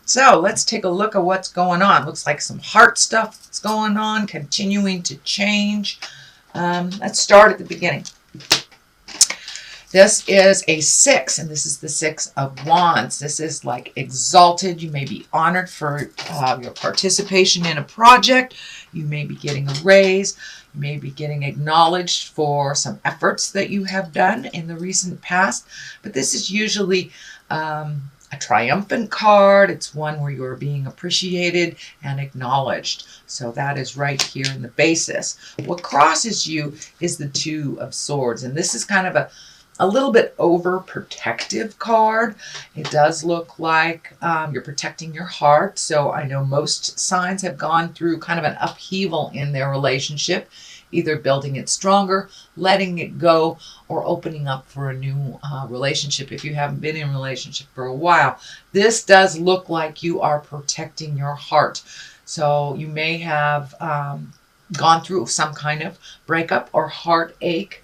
So let's take a look at what's going on. Looks like some heart stuff that's going on, continuing to change. Let's start at the beginning. This is a 6, and this is the 6 of Wands. This is like exalted. You may be honored for your participation in a project. You may be getting a raise. You may be getting acknowledged for some efforts that you have done in the recent past. But this is usually a triumphant card. It's one where you're being appreciated and acknowledged. So that is right here in the basis. What crosses you is the 2 of Swords, and this is kind of a little bit overprotective card. It does look like you're protecting your heart. So I know most signs have gone through kind of an upheaval in their relationship, either building it stronger, letting it go, or opening up for a new relationship if you haven't been in a relationship for a while. This does look like you are protecting your heart. So you may have gone through some kind of breakup or heartache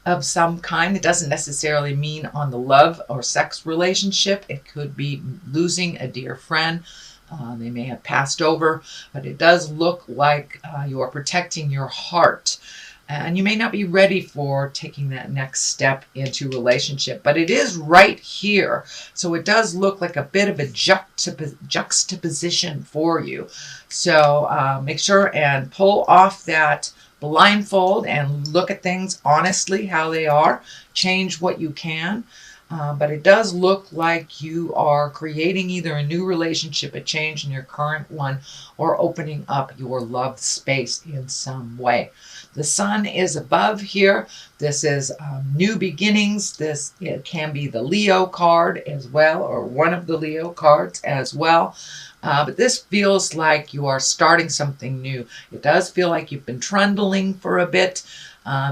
of some kind. It doesn't necessarily mean on the love or sex relationship. It could be losing a dear friend. They may have passed over, but it does look like you are protecting your heart. And you may not be ready for taking that next step into relationship, but it is right here. So it does look like a bit of a juxtaposition for you. So make sure and pull off that blindfold and look at things honestly, how they are. Change what you can. But it does look like you are creating either a new relationship, a change in your current one, or opening up your love space in some way. The sun is above here. This is new beginnings. It can be the Leo card as well, or one of the Leo cards as well. But this feels like you are starting something new. It does feel like you've been trundling for a bit,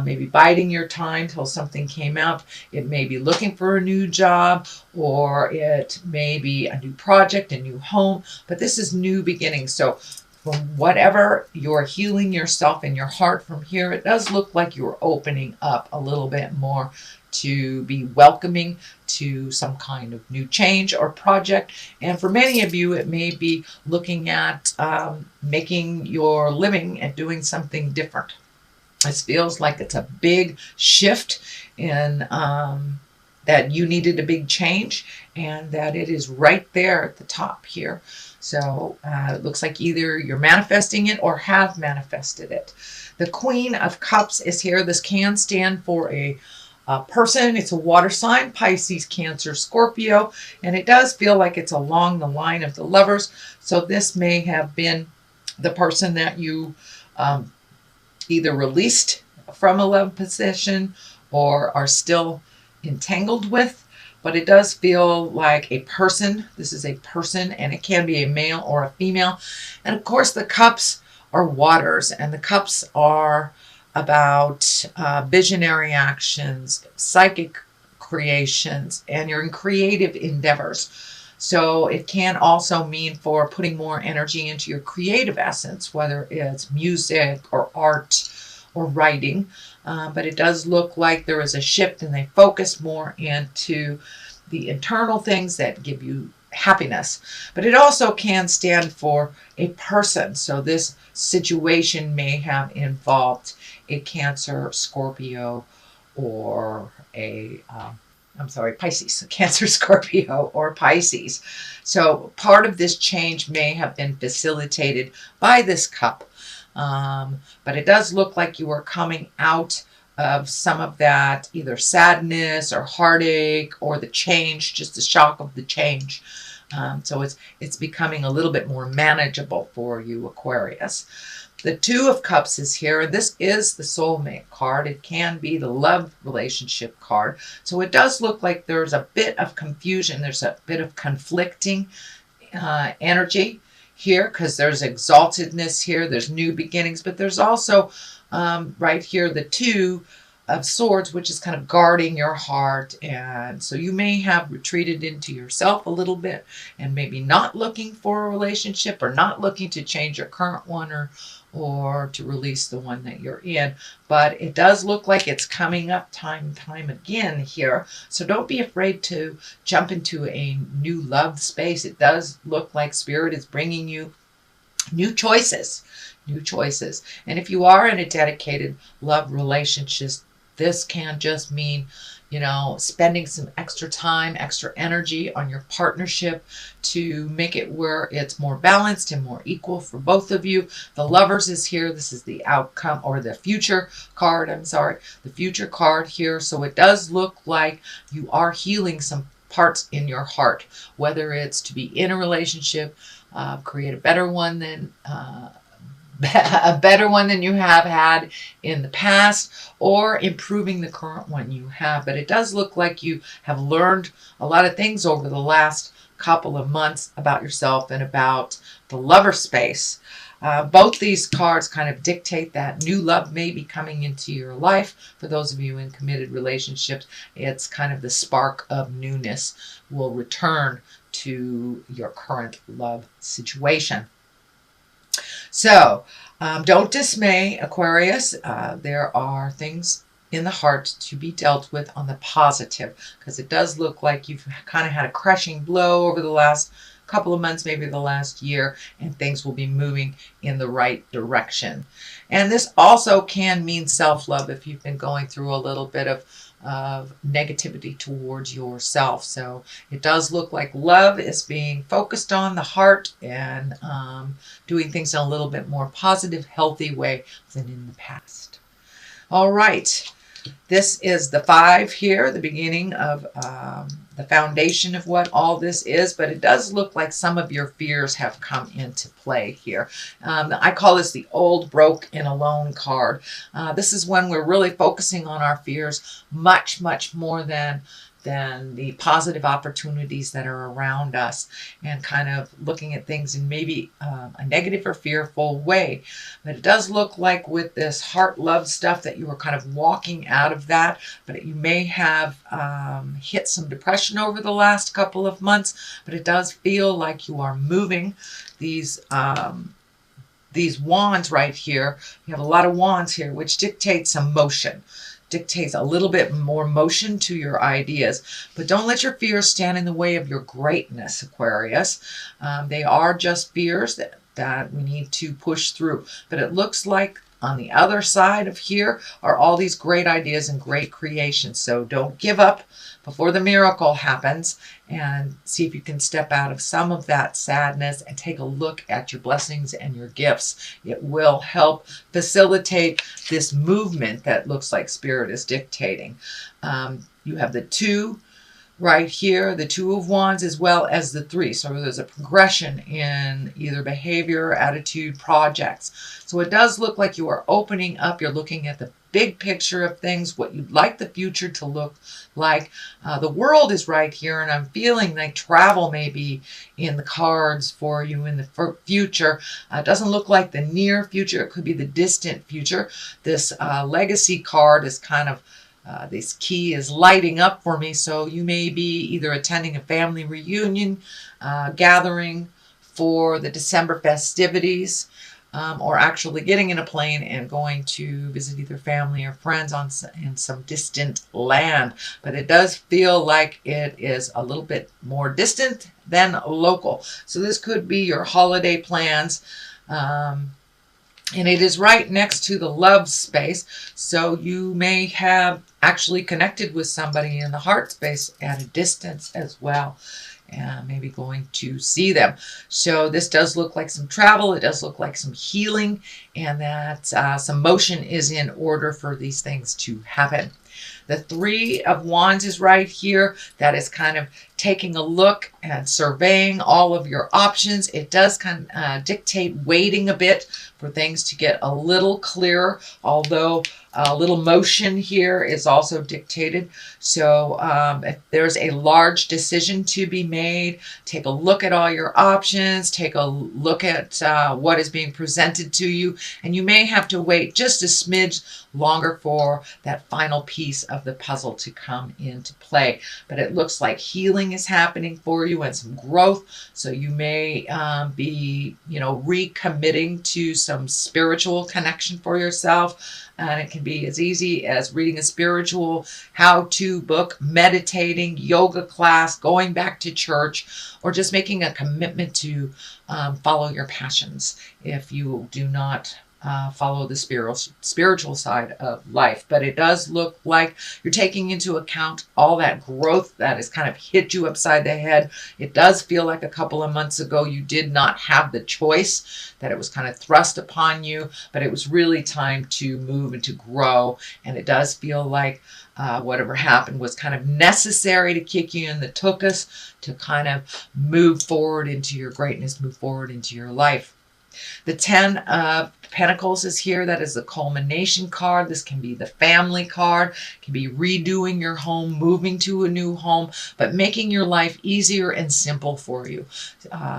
maybe biding your time till something came out. It may be looking for a new job, or it may be a new project, a new home, but this is new beginnings. So from whatever you're healing yourself and your heart from here, it does look like you're opening up a little bit more to be welcoming to some kind of new change or project. And for many of you, it may be looking at making your living and doing something different. This feels like it's a big shift in that you needed a big change, and that it is right there at the top here. So it looks like either you're manifesting it or have manifested it. The Queen of Cups is here. This can stand for a person. It's a water sign, Pisces, Cancer, Scorpio, and it does feel like it's along the line of the Lovers. So this may have been the person that you either released from a love position or are still entangled with, but it does feel like a person. This is a person, and it can be a male or a female. And of course, the cups are waters, and the cups are about visionary actions, psychic creations, and your creative endeavors. So it can also mean for putting more energy into your creative essence, whether it's music or art or writing. But it does look like there is a shift, and they focus more into the internal things that give you happiness. But it also can stand for a person. So this situation may have involved a Cancer, Scorpio, or Pisces, Cancer, Scorpio, or Pisces. So part of this change may have been facilitated by this cup. But it does look like you are coming out of some of that either sadness or heartache or the change, just the shock of the change. So it's becoming a little bit more manageable for you, Aquarius. The Two of Cups is here, and this is the soulmate card. It can be the love relationship card. So it does look like there's a bit of confusion. There's a bit of conflicting energy here, because there's exaltedness here. There's new beginnings, but there's also right here the two of Swords, which is kind of guarding your heart. And so you may have retreated into yourself a little bit and maybe not looking for a relationship or not looking to change your current one or to release the one that you're in. But it does look like it's coming up time and time again here. So don't be afraid to jump into a new love space. It does look like Spirit is bringing you new choices. New choices. And if you are in a dedicated love relationship, this can just mean, spending some extra time, extra energy on your partnership to make it where it's more balanced and more equal for both of you. The Lovers is here. This is the outcome, or the future card. I'm sorry, the future card here. So it does look like you are healing some parts in your heart, whether it's to be in a relationship, create a better one than you have had in the past, or improving the current one you have. But it does look like you have learned a lot of things over the last couple of months about yourself and about the lover space. Both these cards kind of dictate that new love may be coming into your life. For those of you in committed relationships, it's kind of the spark of newness will return to your current love situation. So don't dismay, Aquarius. There are things in the heart to be dealt with on the positive, because it does look like you've kind of had a crushing blow over the last couple of months, maybe the last year, and things will be moving in the right direction. And this also can mean self-love if you've been going through a little bit of negativity towards yourself. So it does look like love is being focused on the heart and doing things in a little bit more positive, healthy way than in the past. All right. This is the 5 here, the beginning of the foundation of what all this is, but it does look like some of your fears have come into play here. I call this the old, broke, and alone card. This is when we're really focusing on our fears much, much more than the positive opportunities that are around us, and kind of looking at things in maybe a negative or fearful way. But it does look like with this heart love stuff that you were kind of walking out of that, but you may have hit some depression over the last couple of months, but it does feel like you are moving these wands right here. You have a lot of wands here, which dictates some motion. Dictates a little bit more motion to your ideas. But don't let your fears stand in the way of your greatness, Aquarius. They are just fears that we need to push through. But it looks like on the other side of here are all these great ideas and great creations. So don't give up before the miracle happens, and see if you can step out of some of that sadness and take a look at your blessings and your gifts. It will help facilitate this movement that looks like Spirit is dictating. You have the 2 right here, the 2 of Wands, as well as the 3. So there's a progression in either behavior, attitude, projects. So it does look like you are opening up. You're looking at the big picture of things, what you'd like the future to look like. The World is right here, and I'm feeling like travel may be in the cards for you in the future. It doesn't look like the near future. It could be the distant future. This Legacy card is kind of this key is lighting up for me, so you may be either attending a family reunion, gathering for the December festivities, or actually getting in a plane and going to visit either family or friends in some distant land. But it does feel like it is a little bit more distant than local. So this could be your holiday plans. And it is right next to the love space. So you may have actually connected with somebody in the heart space at a distance as well. And maybe going to see them. So this does look like some travel. It does look like some healing, and that some motion is in order for these things to happen. The Three of Wands is right here. That is kind of taking a look and surveying all of your options. It does kind of dictate waiting a bit for things to get a little clearer, although a little motion here is also dictated. So if there's a large decision to be made, take a look at all your options, take a look at what is being presented to you, and you may have to wait just a smidge longer for that final piece of the puzzle to come into play. But it looks like healing is happening for you and some growth. So you may be, recommitting to some spiritual connection for yourself. And it can be as easy as reading a spiritual how-to book, meditating, yoga class, going back to church, or just making a commitment to follow your passions if you do not follow the spiritual side of life. But it does look like you're taking into account all that growth that has kind of hit you upside the head. It does feel like a couple of months ago you did not have the choice, that it was kind of thrust upon you, but it was really time to move and to grow. And it does feel like whatever happened was kind of necessary to kick you in the tuchus to kind of move forward into your greatness, move forward into your life. The Ten of Pentacles is here. That is the culmination card. This can be the family card. It can be redoing your home, moving to a new home, but making your life easier and simple for you.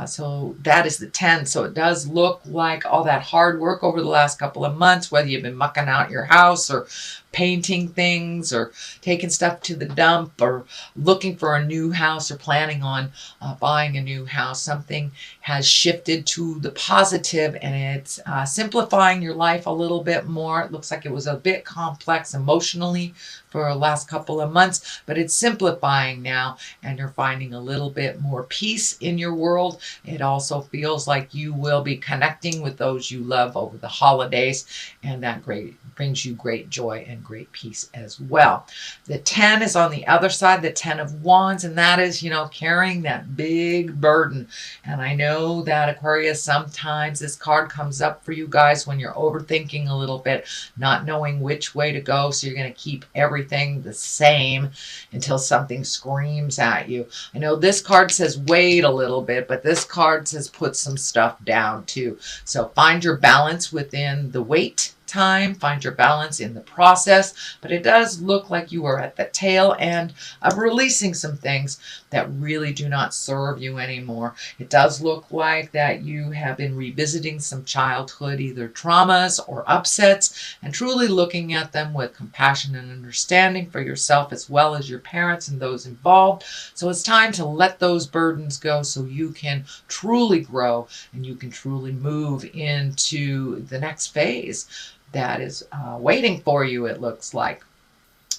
So that is the 10. So it does look like all that hard work over the last couple of months, whether you've been mucking out your house or painting things or taking stuff to the dump or looking for a new house or planning on buying a new house. Something has shifted to the positive and it's simplifying your life a little bit more. It looks like it was a bit complex emotionally for the last couple of months, but it's simplifying now and you're finding a little bit more peace in your world. It also feels like you will be connecting with those you love over the holidays, and that brings you great joy and great peace as well. The 10 is on the other side, the 10 of Wands, and that is, carrying that big burden. And I know that Aquarius, sometimes this card comes up for you guys when you're overthinking a little bit, not knowing which way to go. So you're going to keep everything the same until something screams at you. I know this card says wait a little bit, but this card says put some stuff down too. So find your balance within the wait time, find your balance in the process, but it does look like you are at the tail end of releasing some things that really do not serve you anymore. It does look like that you have been revisiting some childhood, either traumas or upsets, and truly looking at them with compassion and understanding for yourself as well as your parents and those involved. So it's time to let those burdens go so you can truly grow and you can truly move into the next phase that is waiting for you, it looks like.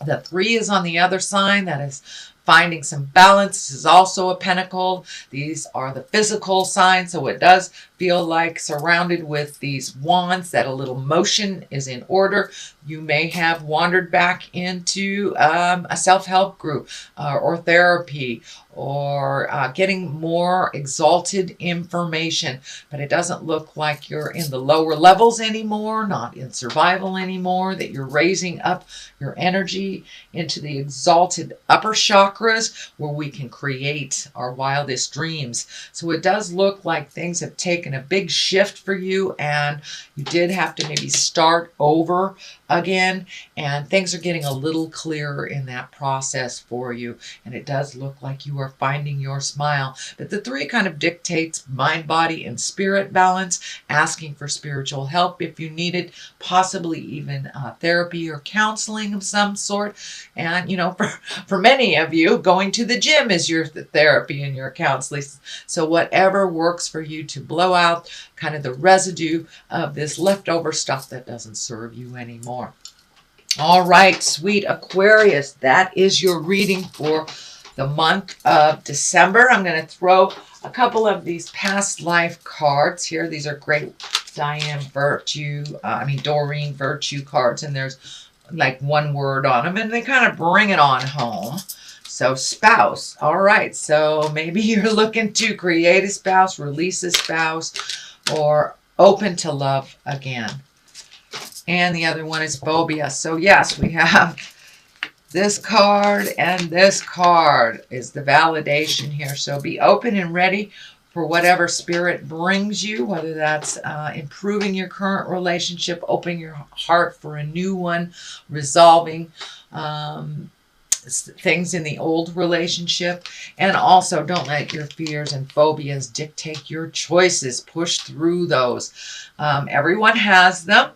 The 3 is on the other side. That is finding some balance. This is also a pentacle. These are the physical signs, so it does feel like surrounded with these wands that a little motion is in order. You may have wandered back into a self-help group or therapy or getting more exalted information, but it doesn't look like you're in the lower levels anymore, not in survival anymore, that you're raising up your energy into the exalted upper chakras where we can create our wildest dreams. So it does look like things have taken a big shift for you and you did have to maybe start over again, and things are getting a little clearer in that process for you, and it does look like you are finding your smile. But the 3 kind of dictates mind, body, and spirit balance, asking for spiritual help if you need it, possibly even therapy or counseling of some sort. And for many of you, going to the gym is your therapy and your counseling. So whatever works for you to blow out kind of the residue of this leftover stuff that doesn't serve you anymore. All right, sweet Aquarius, that is your reading for the month of December. I'm going to throw a couple of these past life cards here. These are great Doreen Virtue cards, and there's like one word on them, and they kind of bring it on home. So spouse. All right, so maybe you're looking to create a spouse, release a spouse, or open to love again. And the other one is phobia. So yes, we have this card and this card is the validation here. So be open and ready for whatever spirit brings you, whether that's improving your current relationship, opening your heart for a new one, resolving things in the old relationship. And also, don't let your fears and phobias dictate your choices. Push through those. Everyone has them.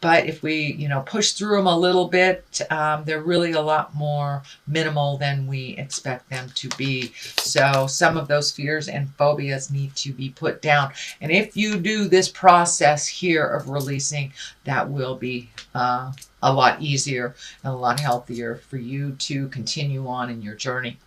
But if we, push through them a little bit, they're really a lot more minimal than we expect them to be. So some of those fears and phobias need to be put down. And if you do this process here of releasing, that will be a lot easier and a lot healthier for you to continue on in your journey.